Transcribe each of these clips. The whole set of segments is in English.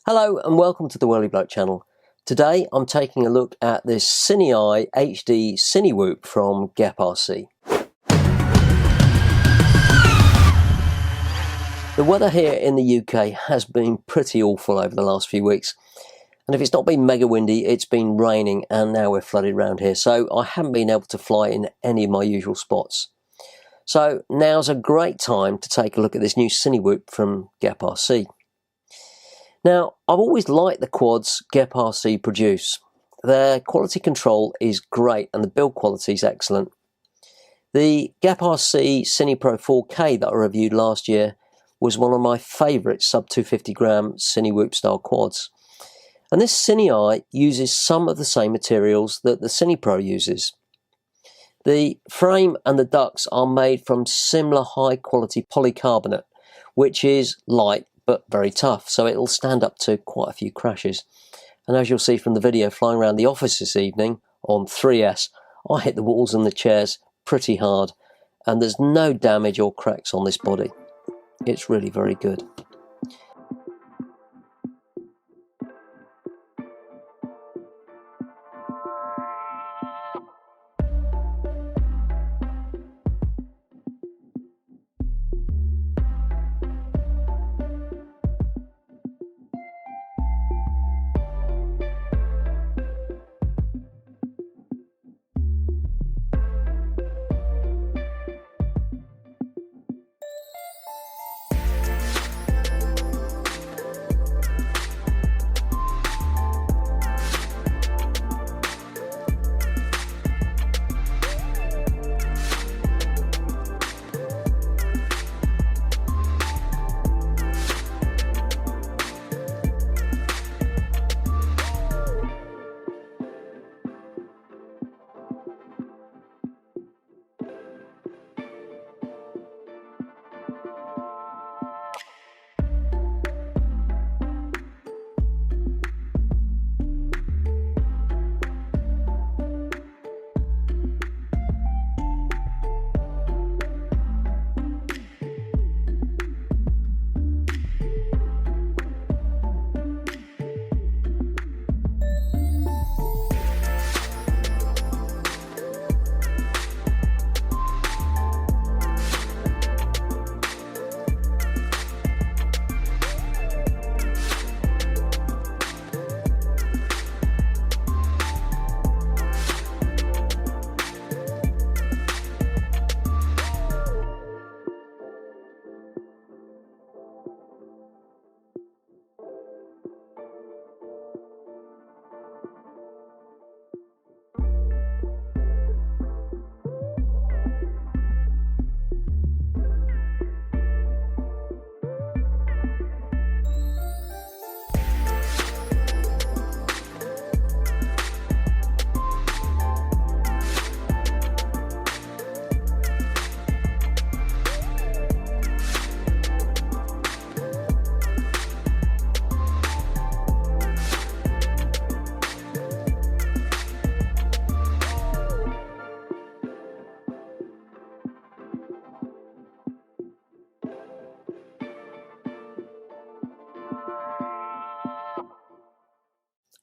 Hello and welcome to the Whirly Bloke channel. Today I'm taking a look at this CineEye HD CineWhoop from GEPRC. The weather here in the UK has been pretty awful over the last few weeks, and if it's not been mega windy, it's been raining and now we're flooded around here, so I haven't been able to fly in any of my usual spots. So now's a great time to take a look at this new CineWhoop from GEPRC. Now, I've always liked the quads GEPRC produce. Their quality control is great and the build quality is excellent. The GEPRC CinePro 4K that I reviewed last year was one of my favourite sub 250 gram CineWhoop style quads. And this CineEye uses some of the same materials that the CinePro uses. The frame and the ducts are made from similar high quality polycarbonate, which is light but very tough, so it'll stand up to quite a few crashes. And as you'll see from the video flying around the office this evening on 3S, I hit the walls and the chairs pretty hard, and there's no damage or cracks on this body. It's really very good.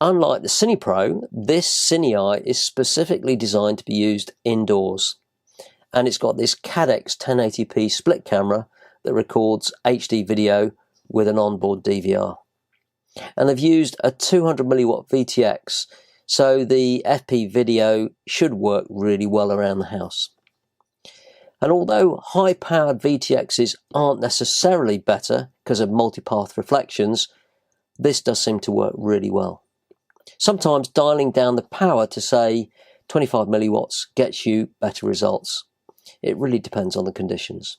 Unlike the CinePro, this CineEye is specifically designed to be used indoors. And it's got this Caddx 1080p split camera that records HD video with an onboard DVR. And they've used a 200mW VTX, so the FP video should work really well around the house. And although high-powered VTXs aren't necessarily better because of multipath reflections, this does seem to work really well. Sometimes dialing down the power to say 25mW gets you better results. It really depends on the conditions.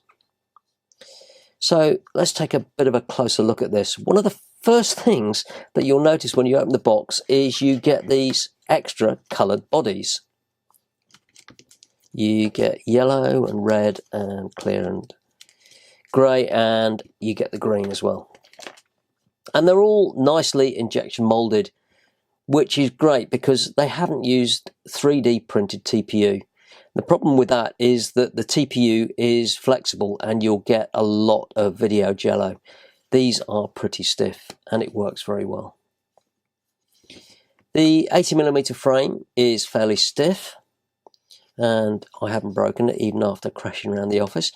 So let's take a bit of a closer look at this. One of the first things that you'll notice when you open the box is you get these extra coloured bodies. You get yellow and red and clear and grey, and you get the green as well. And they're all nicely injection moulded, which is great because they haven't used 3D printed TPU. The problem with that is that the TPU is flexible and you'll get a lot of video jello. these are pretty stiff and it works very well. The 80mm frame is fairly stiff and I haven't broken it even after crashing around the office.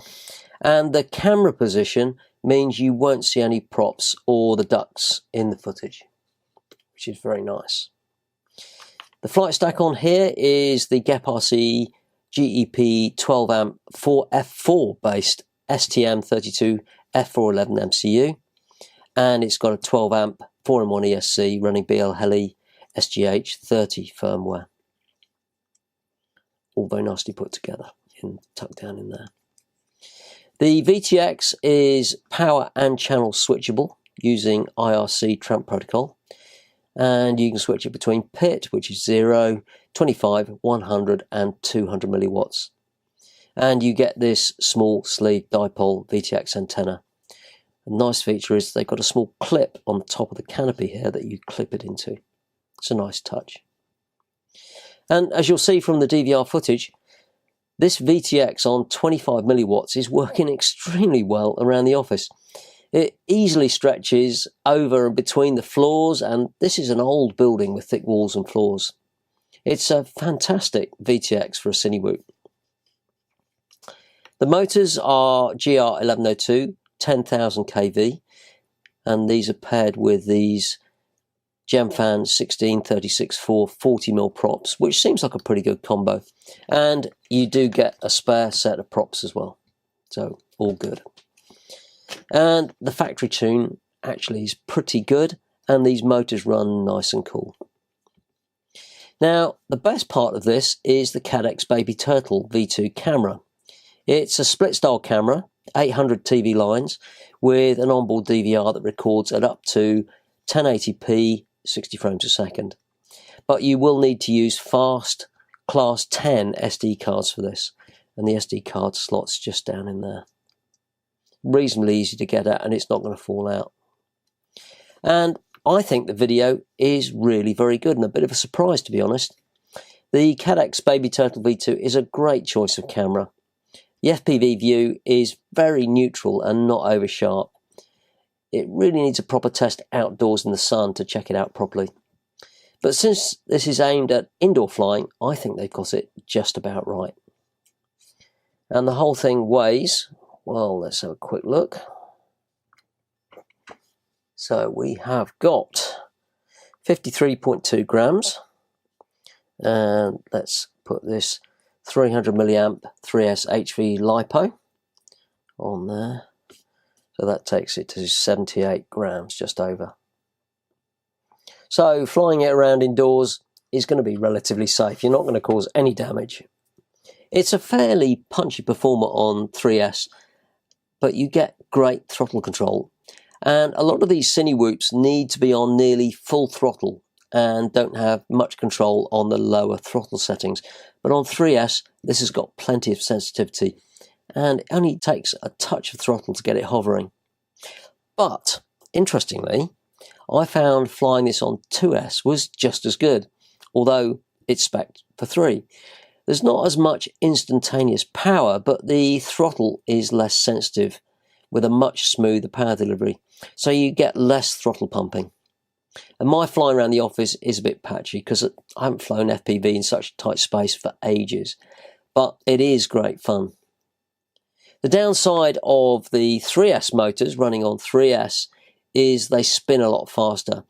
And the camera position means you won't see any props or the ducts in the footage, which is very nice. The flight stack on here is the GEPRC GEP 12A 4F4 based STM32 F411 MCU, and it's got a 12A 4-in-1 ESC running BL Heli SGH 30 firmware. All very nicely put together and tucked down in there. The VTX is power and channel switchable using IRC tramp protocol, and you can switch it between PIT, which is 0, 25, 100 and 200 milliwatts. And you get this small sleeve dipole VTX antenna. A nice feature is they've got a small clip on the top of the canopy here that you clip it into. It's a nice touch. And as you'll see from the DVR footage, this VTX on 25 milliwatts is working extremely well around the office. It easily stretches over and between the floors, and this is an old building with thick walls and floors. It's a fantastic VTX for a CineWhoop. The motors are GR1102 10,000 kV, and these are paired with these GEMFAN 16-36-4 40mm props, which seems like a pretty good combo. And you do get a spare set of props as well, so all good. And the factory tune actually is pretty good, and these motors run nice and cool. Now, the best part of this is the Caddx Baby Turtle V2 camera. It's a split style camera, 800 TV lines, with an onboard DVR that records at up to 1080p 60 frames a second. But you will need to use fast class 10 SD cards for this, and the SD card slot's just down in there. Reasonably easy to get at, and it's not going to fall out. And I think the video is really very good and a bit of a surprise, to be honest. The Caddx Baby Turtle V2 is a great choice of camera. The FPV view is very neutral and not over sharp. It really needs a proper test outdoors in the sun to check it out properly. But since this is aimed at indoor flying, I think they've got it just about right. And the whole thing weighs, well, let's have a quick look. So we have got 53.2 grams, and let's put this 300 milliamp 3S HV LiPo on there. So that takes it to 78 grams, just over. So flying it around indoors is going to be relatively safe. You're not going to cause any damage. It's a fairly punchy performer on 3S, but you get great throttle control. And a lot of these CineWhoops need to be on nearly full throttle and don't have much control on the lower throttle settings. But on 3S, this has got plenty of sensitivity, and it only takes a touch of throttle to get it hovering. But, interestingly, I found flying this on 2S was just as good, although it's spec'd for 3. There's not as much instantaneous power, but the throttle is less sensitive, with a much smoother power delivery, so you get less throttle pumping. And my flying around the office is a bit patchy because I haven't flown FPV in such tight space for ages, but it is great fun. The downside of the 3S motors running on 3S is they spin a lot faster,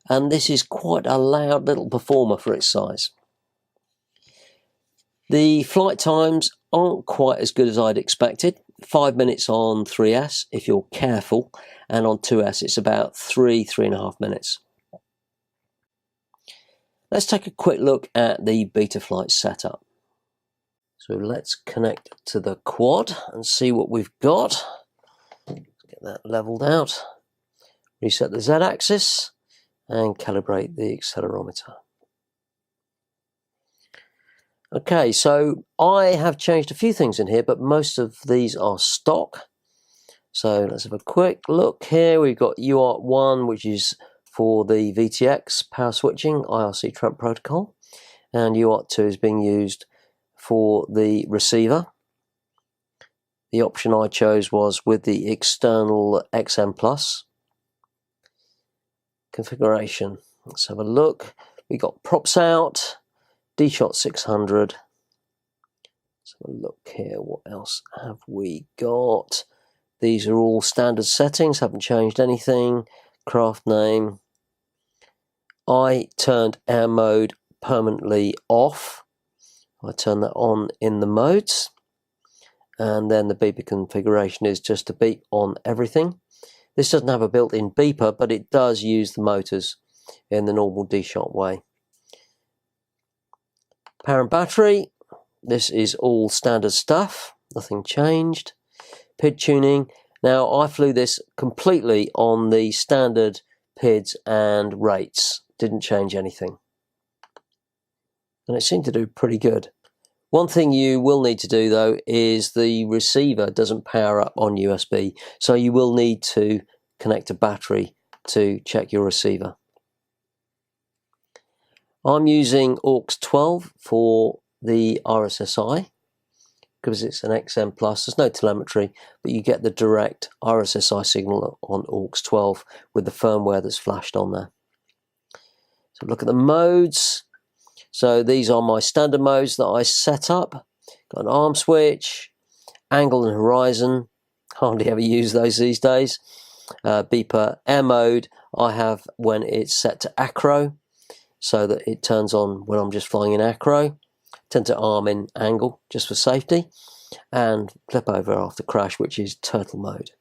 and this is quite a loud little performer for its size. The flight times aren't quite as good as I'd expected. 5 minutes on 3S if you're careful, and on 2S it's about 3.5 minutes. Let's take a quick look at the Betaflight setup. So let's connect to the quad and see what we've got. Let's get that leveled out. Reset the Z-axis and calibrate the accelerometer. Okay, so I have changed a few things in here, but most of these are stock. So let's have a quick look here. We've got UART1, which is for the VTX power switching, IRC tramp protocol, and UART2 is being used for the receiver. The option I chose was with the external XM Plus configuration. Let's have a look. We got props out, D-Shot 600. Let's have a look here. What else have we got? These are all standard settings, haven't changed anything. Craft name. I turned air mode permanently off. I turn that on in the modes. And then the beeper configuration is just to beep on everything. This doesn't have a built-in beeper, but it does use the motors in the normal D-Shot way. Power and battery. This is all standard stuff. Nothing changed. PID tuning. Now, I flew this completely on the standard PIDs and rates. Didn't change anything. And it seemed to do pretty good. One thing you will need to do, though, is the receiver doesn't power up on USB. So you will need to connect a battery to check your receiver. I'm using AUX 12 for the RSSI. Because it's an XM+, there's no telemetry, but you get the direct RSSI signal on AUX 12 with the firmware that's flashed on there. So look at the modes. So these are my standard modes that I set up. Got an arm switch, angle and horizon. Hardly ever use those these days. Beeper air mode I have when it's set to acro, so that it turns on when I'm just flying in acro. Tend to arm in angle just for safety, and flip over after crash, which is turtle mode.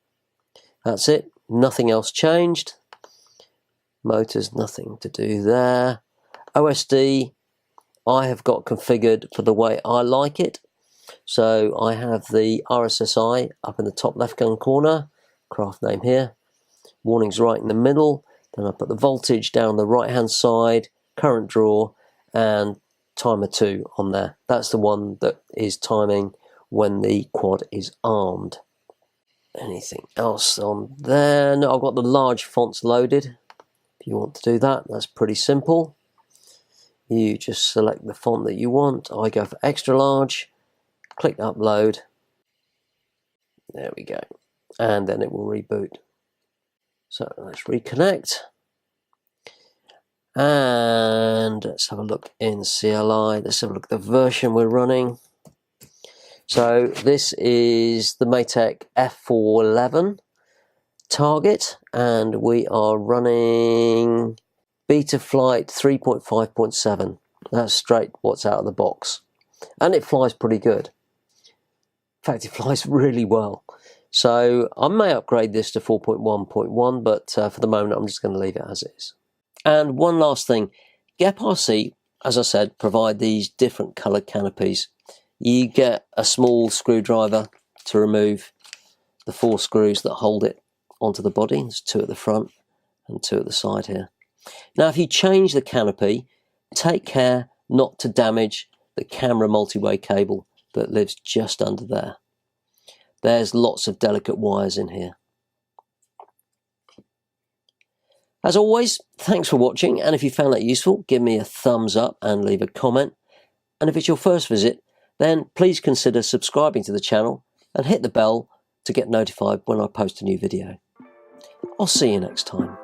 That's it, nothing else changed. Motors, nothing to do there. OSD I have got configured for the way I like it. So I have the RSSI up in the top left hand corner, craft name here, warnings right in the middle, then I put the voltage down the right hand side, current draw, and timer 2 on there. That's the one that is timing when the quad is armed. Anything else on there? No, I've got the large fonts loaded. If you want to do that, that's pretty simple. You just select the font that you want. I go for extra large, click upload. There we go. And then it will reboot. So let's reconnect. And let's have a look in CLI. Let's have a look at the version we're running. So this is the Maytech F411 target, and we are running Beta Flight 3.5.7. That's straight what's out of the box. And it flies pretty good. In fact, it flies really well. So I may upgrade this to 4.1.1, but for the moment I'm just going to leave it as it is. And one last thing, GEPRC, as I said, provide these different coloured canopies. You get a small screwdriver to remove the 4 screws that hold it onto the body. There's 2 at the front and 2 at the side here. Now, if you change the canopy, take care not to damage the camera multi-way cable that lives just under there. There's lots of delicate wires in here. As always, thanks for watching, and if you found that useful, give me a thumbs up and leave a comment. And if it's your first visit, then please consider subscribing to the channel and hit the bell to get notified when I post a new video. I'll see you next time.